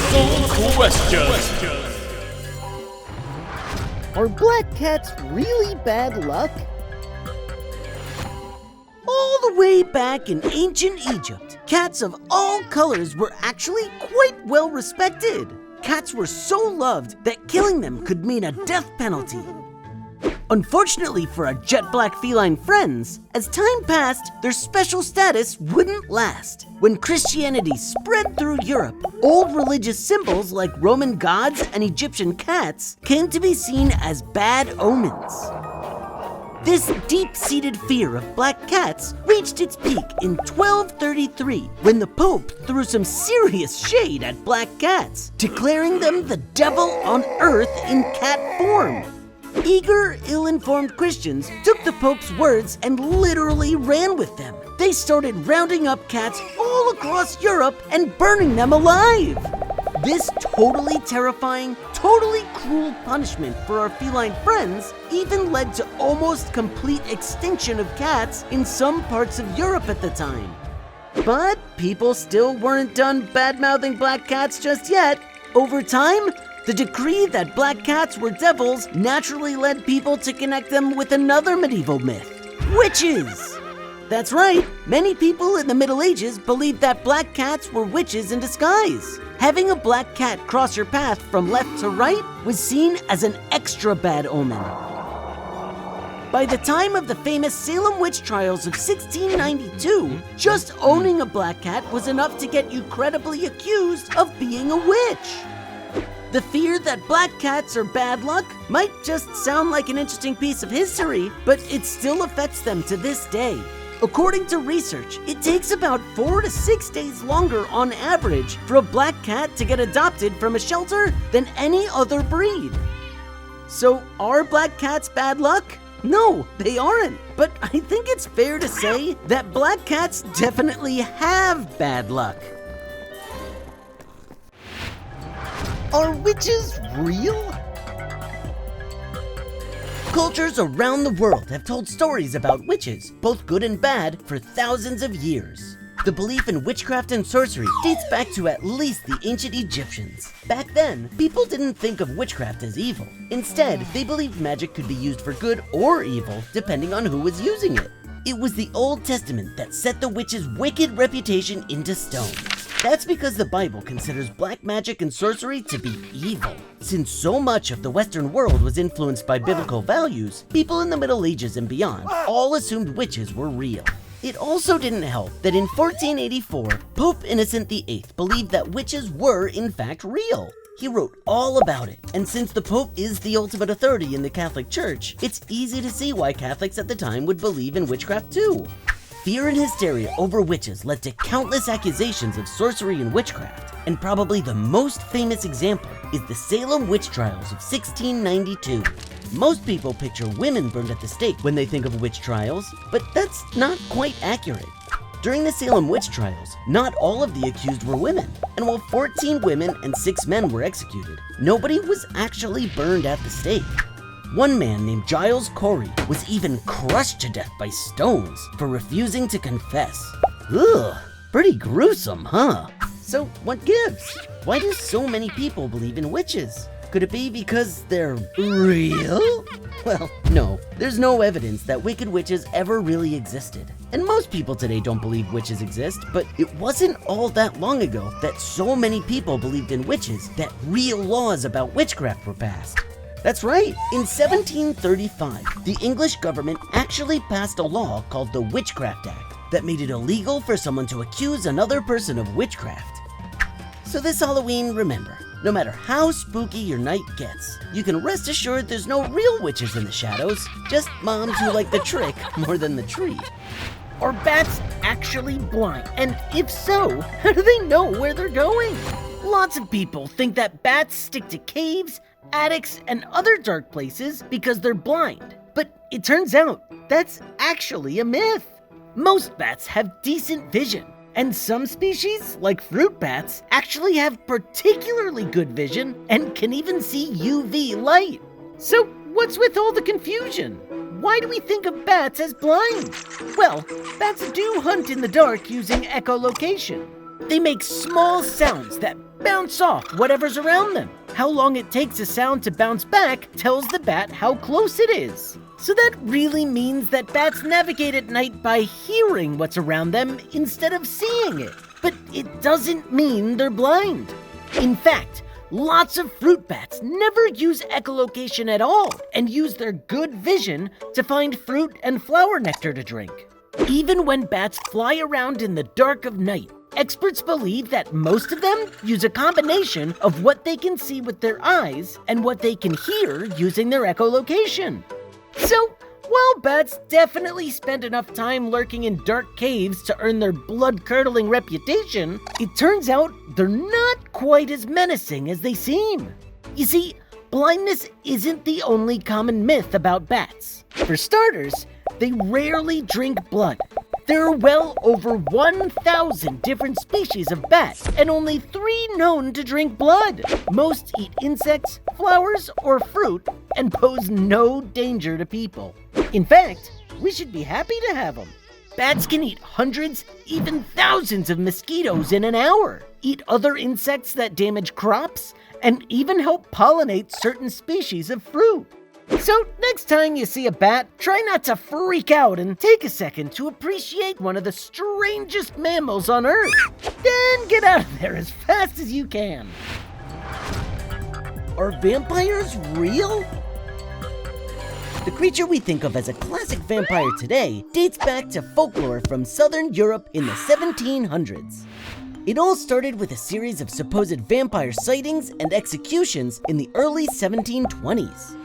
Colossal question. Are black cats really bad luck? All the way back in ancient Egypt, cats of all colors were actually quite well respected. Cats were so loved that killing them could mean a death penalty. Unfortunately for our jet black feline friends, as time passed, their special status wouldn't last. When Christianity spread through Europe, old religious symbols like Roman gods and Egyptian cats came to be seen as bad omens. This deep-seated fear of black cats reached its peak in 1233 when the Pope threw some serious shade at black cats, declaring them the devil on earth in cat form. Eager, ill-informed Christians took the Pope's words and literally ran with them. They started rounding up cats all across Europe and burning them alive. This totally terrifying, totally cruel punishment for our feline friends even led to almost complete extinction of cats in some parts of Europe at the time. But people still weren't done bad-mouthing black cats just yet. Over time, the decree that black cats were devils naturally led people to connect them with another medieval myth: witches. That's right, many people in the Middle Ages believed that black cats were witches in disguise. Having a black cat cross your path from left to right was seen as an extra bad omen. By the time of the famous Salem witch trials of 1692, just owning a black cat was enough to get you credibly accused of being a witch. The fear that black cats are bad luck might just sound like an interesting piece of history, but it still affects them to this day. According to research, it takes about 4 to 6 days longer on average for a black cat to get adopted from a shelter than any other breed. So are black cats bad luck? No, they aren't. But I think it's fair to say that black cats definitely have bad luck. Are witches real? Cultures around the world have told stories about witches, both good and bad, for thousands of years. The belief in witchcraft and sorcery dates back to at least the ancient Egyptians. Back then, people didn't think of witchcraft as evil. Instead, they believed magic could be used for good or evil, depending on who was using it. It was the Old Testament that set the witch's wicked reputation into stone. That's because the Bible considers black magic and sorcery to be evil. Since so much of the Western world was influenced by biblical values, people in the Middle Ages and beyond all assumed witches were real. It also didn't help that in 1484, Pope Innocent VIII believed that witches were in fact real. He wrote all about it, and since the Pope is the ultimate authority in the Catholic Church, it's easy to see why Catholics at the time would believe in witchcraft too. Fear and hysteria over witches led to countless accusations of sorcery and witchcraft, and probably the most famous example is the Salem witch trials of 1692. Most people picture women burned at the stake when they think of witch trials, but that's not quite accurate. During the Salem witch trials, not all of the accused were women, and while 14 women and 6 men were executed, nobody was actually burned at the stake. One man named Giles Corey was even crushed to death by stones for refusing to confess. Ugh, pretty gruesome, huh? So what gives? Why do so many people believe in witches? Could it be because they're real? Well, no, there's no evidence that wicked witches ever really existed. And most people today don't believe witches exist, but it wasn't all that long ago that so many people believed in witches that real laws about witchcraft were passed. That's right, in 1735, the English government actually passed a law called the Witchcraft Act that made it illegal for someone to accuse another person of witchcraft. So this Halloween, remember, no matter how spooky your night gets, you can rest assured there's no real witches in the shadows, just moms who like the trick more than the treat. Are bats actually blind? And if so, how do they know where they're going? Lots of people think that bats stick to caves, attics, and other dark places because they're blind. But it turns out that's actually a myth. Most bats have decent vision, and some species, like fruit bats, actually have particularly good vision and can even see UV light. So what's with all the confusion? Why do we think of bats as blind? Well, bats do hunt in the dark using echolocation. They make small sounds that bounce off whatever's around them. How long it takes a sound to bounce back tells the bat how close it is. So that really means that bats navigate at night by hearing what's around them instead of seeing it. But it doesn't mean they're blind. In fact, lots of fruit bats never use echolocation at all and use their good vision to find fruit and flower nectar to drink. Even when bats fly around in the dark of night, experts believe that most of them use a combination of what they can see with their eyes and what they can hear using their echolocation. So, while bats definitely spend enough time lurking in dark caves to earn their blood-curdling reputation, it turns out they're not quite as menacing as they seem. You see, blindness isn't the only common myth about bats. For starters, they rarely drink blood. There are well over 1,000 different species of bat, and only 3 known to drink blood. Most eat insects, flowers, or fruit, and pose no danger to people. In fact, we should be happy to have them. Bats can eat hundreds, even thousands of mosquitoes in an hour, eat other insects that damage crops, and even help pollinate certain species of fruit. So next time you see a bat, try not to freak out and take a second to appreciate one of the strangest mammals on Earth. Then get out of there as fast as you can. Are vampires real? The creature we think of as a classic vampire today dates back to folklore from Southern Europe in the 1700s. It all started with a series of supposed vampire sightings and executions in the early 1720s.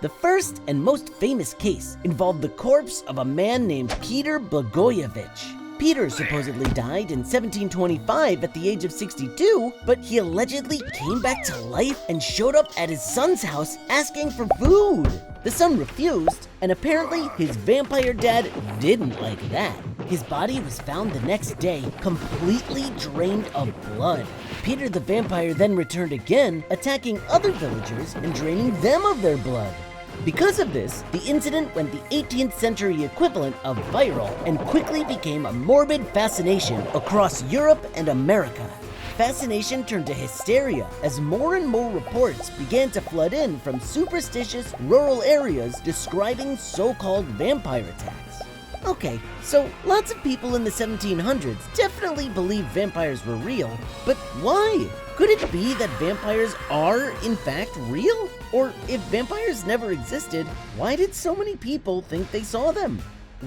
The first and most famous case involved the corpse of a man named Peter Blagojevich. Peter supposedly died in 1725 at the age of 62, but he allegedly came back to life and showed up at his son's house asking for food. The son refused, and apparently his vampire dad didn't like that. His body was found the next day, completely drained of blood. Peter the vampire then returned again, attacking other villagers and draining them of their blood. Because of this, the incident went the 18th century equivalent of viral and quickly became a morbid fascination across Europe and America. Fascination turned to hysteria as more and more reports began to flood in from superstitious rural areas describing so-called vampire attacks. Okay, so lots of people in the 1700s definitely believed vampires were real, but why? Could it be that vampires are, in fact, real? Or if vampires never existed, why did so many people think they saw them?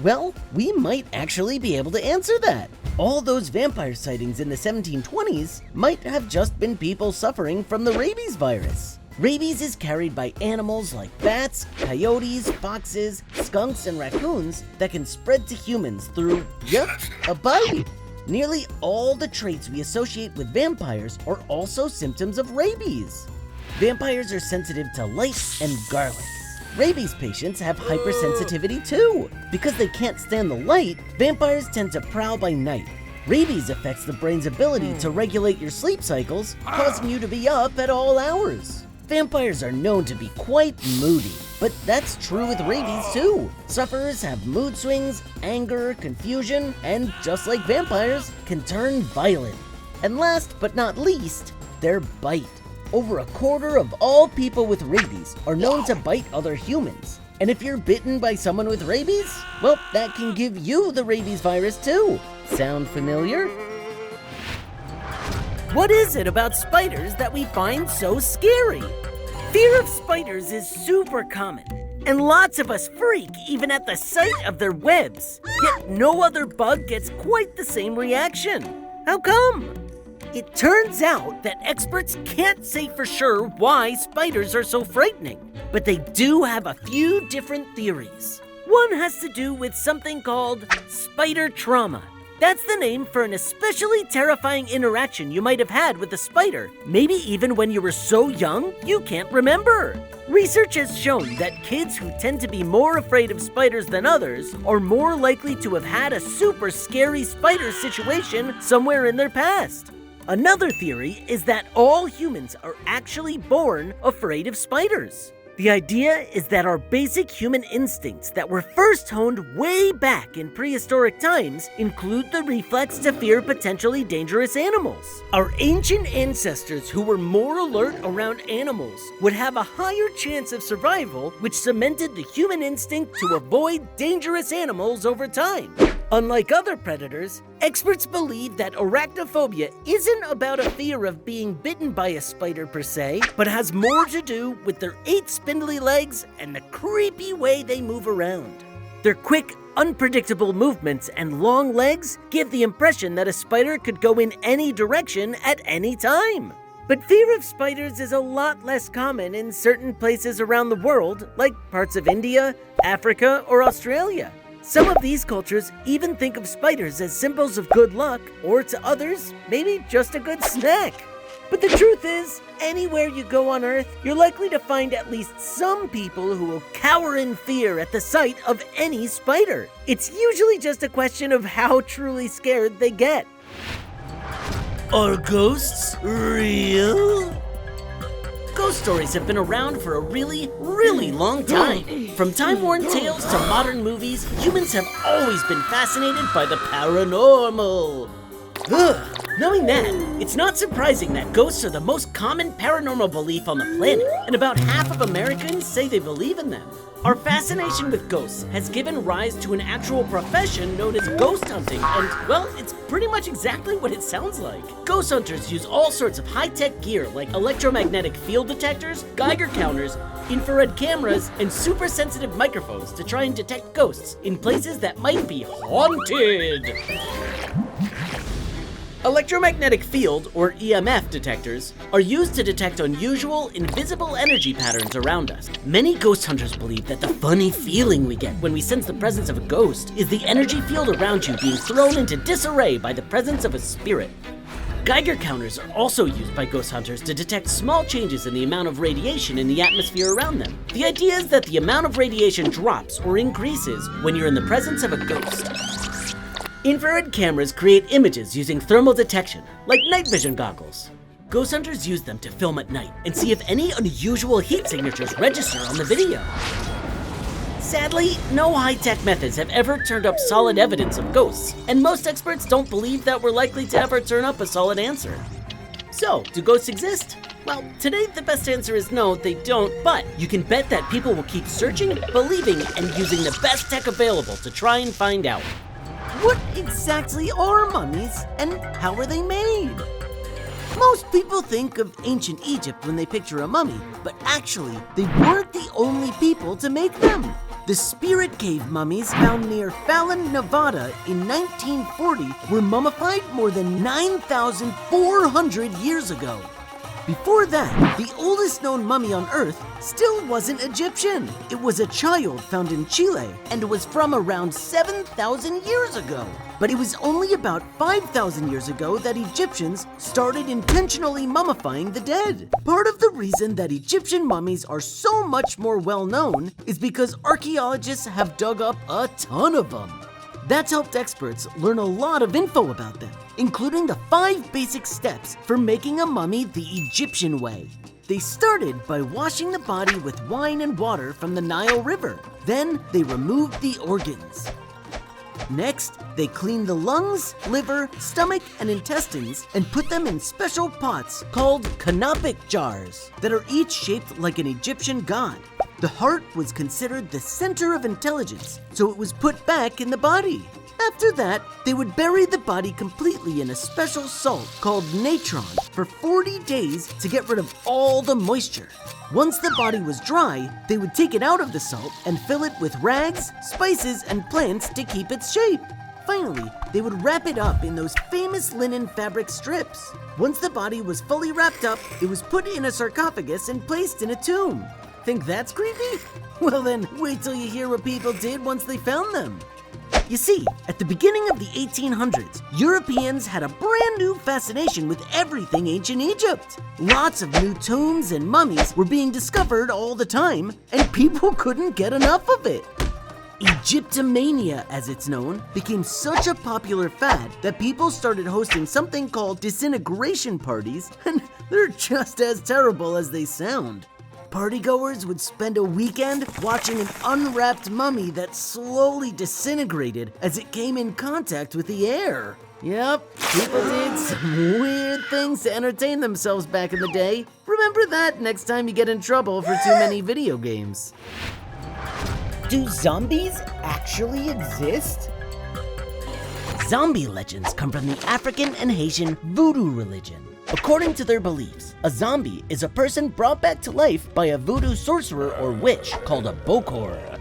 Well, we might actually be able to answer that. All those vampire sightings in the 1720s might have just been people suffering from the rabies virus. Rabies is carried by animals like bats, coyotes, foxes, skunks, and raccoons that can spread to humans through, yep, a bite. Nearly all the traits we associate with vampires are also symptoms of rabies. Vampires are sensitive to light and garlic. Rabies patients have hypersensitivity too. Because they can't stand the light, vampires tend to prowl by night. Rabies affects the brain's ability to regulate your sleep cycles, causing you to be up at all hours. Vampires are known to be quite moody, but that's true with rabies too. Sufferers have mood swings, anger, confusion, and just like vampires, can turn violent. And last but not least, their bite. Over a quarter of all people with rabies are known to bite other humans. And if you're bitten by someone with rabies, well, that can give you the rabies virus too. Sound familiar? What is it about spiders that we find so scary? Fear of spiders is super common, and lots of us freak even at the sight of their webs. Yet no other bug gets quite the same reaction. How come? It turns out that experts can't say for sure why spiders are so frightening, but they do have a few different theories. One has to do with something called spider trauma. That's the name for an especially terrifying interaction you might have had with a spider, maybe even when you were so young you can't remember. Research has shown that kids who tend to be more afraid of spiders than others are more likely to have had a super scary spider situation somewhere in their past. Another theory is that all humans are actually born afraid of spiders. The idea is that our basic human instincts that were first honed way back in prehistoric times include the reflex to fear potentially dangerous animals. Our ancient ancestors who were more alert around animals would have a higher chance of survival, which cemented the human instinct to avoid dangerous animals over time. Unlike other predators, experts believe that arachnophobia isn't about a fear of being bitten by a spider per se, but has more to do with their 8 spindly legs and the creepy way they move around. Their quick, unpredictable movements and long legs give the impression that a spider could go in any direction at any time. But fear of spiders is a lot less common in certain places around the world, like parts of India, Africa, or Australia. Some of these cultures even think of spiders as symbols of good luck, or to others, maybe just a good snack. But the truth is, anywhere you go on Earth, you're likely to find at least some people who will cower in fear at the sight of any spider. It's usually just a question of how truly scared they get. Are ghosts real? Ghost stories have been around for a really long time. From time-worn tales to modern movies, humans have always been fascinated by the paranormal. Knowing that, it's not surprising that ghosts are the most common paranormal belief on the planet, and about half of Americans say they believe in them. Our fascination with ghosts has given rise to an actual profession known as ghost hunting, and, well, it's pretty much exactly what it sounds like. Ghost hunters use all sorts of high-tech gear like electromagnetic field detectors, Geiger counters, infrared cameras, and super sensitive microphones to try and detect ghosts in places that might be haunted. Electromagnetic field, or EMF detectors, are used to detect unusual, invisible energy patterns around us. Many ghost hunters believe that the funny feeling we get when we sense the presence of a ghost is the energy field around you being thrown into disarray by the presence of a spirit. Geiger counters are also used by ghost hunters to detect small changes in the amount of radiation in the atmosphere around them. The idea is that the amount of radiation drops or increases when you're in the presence of a ghost. Infrared cameras create images using thermal detection, like night vision goggles. Ghost hunters use them to film at night and see if any unusual heat signatures register on the video. Sadly, no high-tech methods have ever turned up solid evidence of ghosts, and most experts don't believe that we're likely to ever turn up a solid answer. So, do ghosts exist? Well, today the best answer is no, they don't, but you can bet that people will keep searching, believing, and using the best tech available to try and find out. What exactly are mummies, and how are they made? Most people think of ancient Egypt when they picture a mummy, but actually, they weren't the only people to make them. The Spirit Cave mummies found near Fallon, Nevada in 1940 were mummified more than 9,400 years ago. Before that, the oldest known mummy on Earth still wasn't Egyptian. It was a child found in Chile, and it was from around 7,000 years ago. But it was only about 5,000 years ago that Egyptians started intentionally mummifying the dead. Part of the reason that Egyptian mummies are so much more well known is because archaeologists have dug up a ton of them. That's helped experts learn a lot of info about them, including the 5 basic steps for making a mummy the Egyptian way. They started by washing the body with wine and water from the Nile River. Then they removed the organs. Next, they cleaned the lungs, liver, stomach, and intestines and put them in special pots called canopic jars that are each shaped like an Egyptian god. The heart was considered the center of intelligence, so it was put back in the body. After that, they would bury the body completely in a special salt called natron for 40 days to get rid of all the moisture. Once the body was dry, they would take it out of the salt and fill it with rags, spices, and plants to keep its shape. Finally, they would wrap it up in those famous linen fabric strips. Once the body was fully wrapped up, it was put in a sarcophagus and placed in a tomb. Think that's creepy? Well then, wait till you hear what people did once they found them. You see, at the beginning of the 1800s, Europeans had a brand new fascination with everything ancient Egypt. Lots of new tombs and mummies were being discovered all the time, and people couldn't get enough of it. Egyptomania, as it's known, became such a popular fad that people started hosting something called disintegration parties, and they're just as terrible as they sound. partygoers would spend a weekend watching an unwrapped mummy that slowly disintegrated as it came in contact with the air. Yep, people did some weird things to entertain themselves back in the day. Remember that next time you get in trouble for too many video games. Do zombies actually exist? Zombie legends come from the African and Haitian voodoo religion. According to their beliefs, a zombie is a person brought back to life by a voodoo sorcerer or witch called a bokor.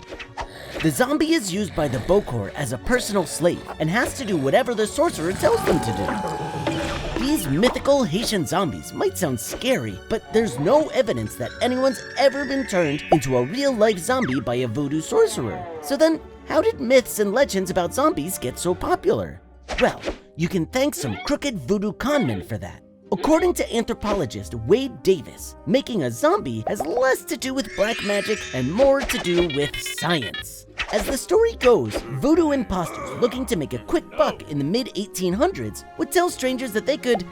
The zombie is used by the bokor as a personal slave and has to do whatever the sorcerer tells them to do. These mythical Haitian zombies might sound scary, but there's no evidence that anyone's ever been turned into a real-life zombie by a voodoo sorcerer. So then, how did myths and legends about zombies get so popular? Well, you can thank some crooked voodoo conmen for that. According to anthropologist Wade Davis, making a zombie has less to do with black magic and more to do with science. As the story goes, voodoo imposters looking to make a quick buck in the mid-1800s would tell strangers that they could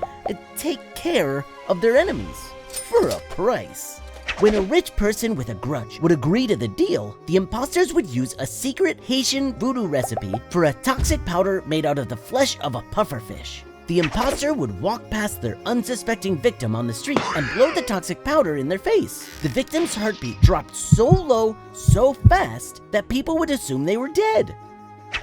take care of their enemies for a price. When a rich person with a grudge would agree to the deal, the imposters would use a secret Haitian voodoo recipe for a toxic powder made out of the flesh of a pufferfish. The imposter would walk past their unsuspecting victim on the street and blow the toxic powder in their face. The victim's heartbeat dropped so low, so fast, that people would assume they were dead.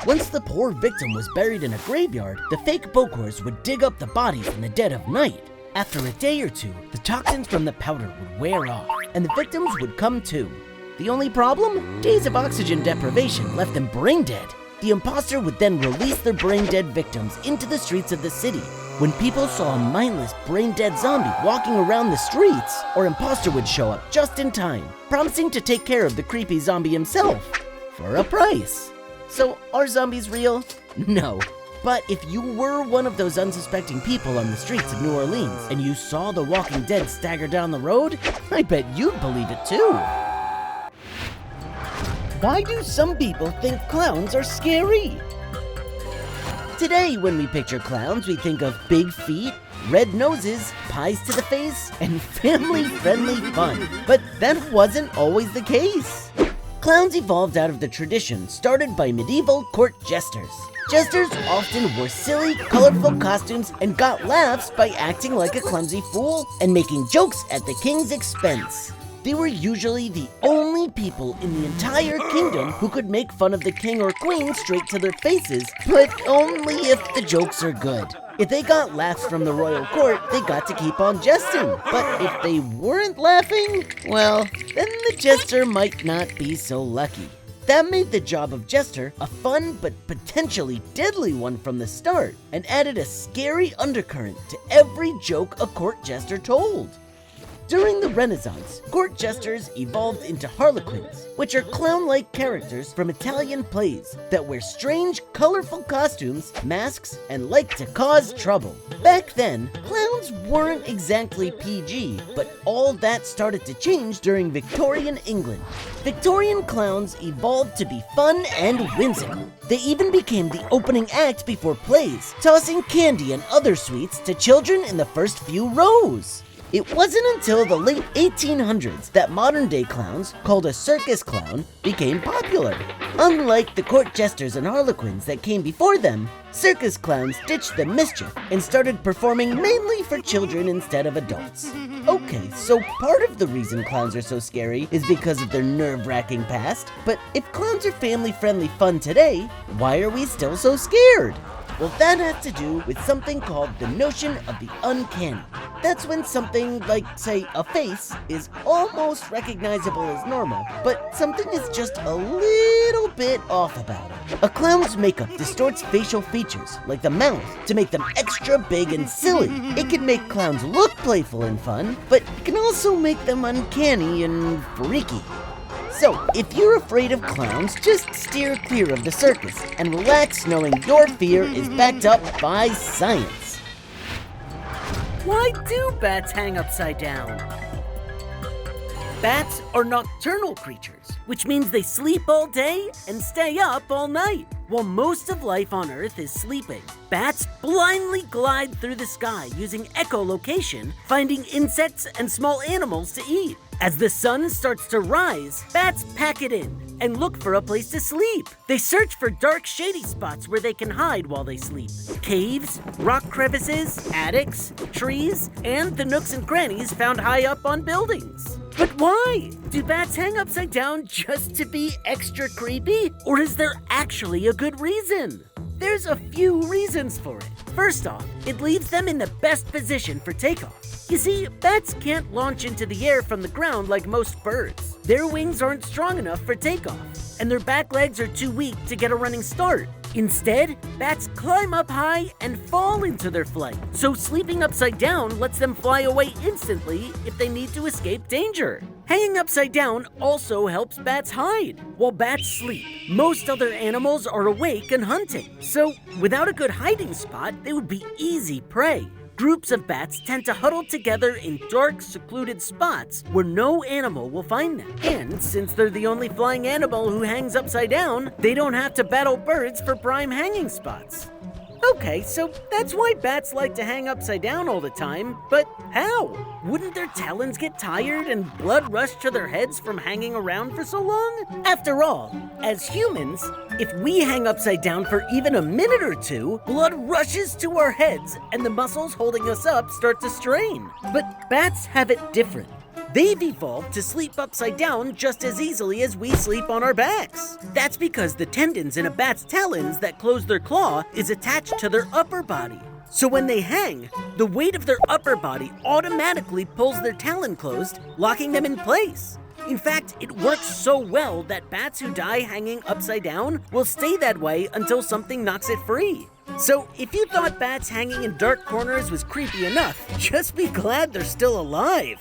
Once the poor victim was buried in a graveyard, the fake bokors would dig up the bodies in the dead of night. After a day or two, the toxins from the powder would wear off, and the victims would come to. The only problem? Days of oxygen deprivation left them brain dead. The imposter would then release their brain-dead victims into the streets of the city. When people saw a mindless, brain-dead zombie walking around the streets, our imposter would show up just in time, promising to take care of the creepy zombie himself for a price. So, are zombies real? No. But if you were one of those unsuspecting people on the streets of New Orleans and you saw the Walking Dead stagger down the road, I bet you'd believe it too. Why do some people think clowns are scary? Today, when we picture clowns, we think of big feet, red noses, pies to the face, and family-friendly fun. But that wasn't always the case. Clowns evolved out of the tradition started by medieval court jesters. Jesters often wore silly, colorful costumes and got laughs by acting like a clumsy fool and making jokes at the king's expense. They were usually the only people in the entire kingdom who could make fun of the king or queen straight to their faces, but only if the jokes are good. If they got laughs from the royal court, they got to keep on jesting. But if they weren't laughing, well, then the jester might not be so lucky. That made the job of jester a fun but potentially deadly one from the start, and added a scary undercurrent to every joke a court jester told. During the Renaissance, court jesters evolved into harlequins, which are clown-like characters from Italian plays that wear strange, colorful costumes, masks, and like to cause trouble. Back then, clowns weren't exactly PG, but all that started to change during Victorian England. Victorian clowns evolved to be fun and whimsical. They even became the opening act before plays, tossing candy and other sweets to children in the first few rows. It wasn't until the late 1800s that modern-day clowns, called a circus clown, became popular. Unlike the court jesters and harlequins that came before them, circus clowns ditched the mischief and started performing mainly for children instead of adults. Okay, so part of the reason clowns are so scary is because of their nerve-wracking past, but if clowns are family-friendly fun today, why are we still so scared? Well, that has to do with something called the notion of the uncanny. That's when something like, say, a face is almost recognizable as normal, but something is just a little bit off about it. A clown's makeup distorts facial features, like the mouth, to make them extra big and silly. It can make clowns look playful and fun, but it can also make them uncanny and freaky. So, if you're afraid of clowns, just steer clear of the circus and relax knowing your fear is backed up by science. Why do bats hang upside down? Bats are nocturnal creatures, which means they sleep all day and stay up all night. While most of life on Earth is sleeping, bats blindly glide through the sky using echolocation, finding insects and small animals to eat. As the sun starts to rise, bats pack it in and look for a place to sleep. They search for dark, shady spots where they can hide while they sleep. Caves, rock crevices, attics, trees, and the nooks and crannies found high up on buildings. But why? Do bats hang upside down just to be extra creepy? Or is there actually a good reason? There's a few reasons for it. First off, it leaves them in the best position for takeoff. You see, bats can't launch into the air from the ground like most birds. Their wings aren't strong enough for takeoff, and their back legs are too weak to get a running start. Instead, bats climb up high and fall into their flight. So sleeping upside down lets them fly away instantly if they need to escape danger. Hanging upside down also helps bats hide. While bats sleep, most other animals are awake and hunting. So without a good hiding spot, they would be easy prey. Groups of bats tend to huddle together in dark, secluded spots where no animal will find them. And since they're the only flying animal who hangs upside down, they don't have to battle birds for prime hanging spots. Okay, so that's why bats like to hang upside down all the time, but how? Wouldn't their talons get tired and blood rush to their heads from hanging around for so long? After all, as humans, if we hang upside down for even a minute or two, blood rushes to our heads and the muscles holding us up start to strain. But bats have it different. They've evolved to sleep upside down just as easily as we sleep on our backs. That's because the tendons in a bat's talons that close their claw is attached to their upper body. So when they hang, the weight of their upper body automatically pulls their talon closed, locking them in place. In fact, it works so well that bats who die hanging upside down will stay that way until something knocks it free. So if you thought bats hanging in dark corners was creepy enough, just be glad they're still alive.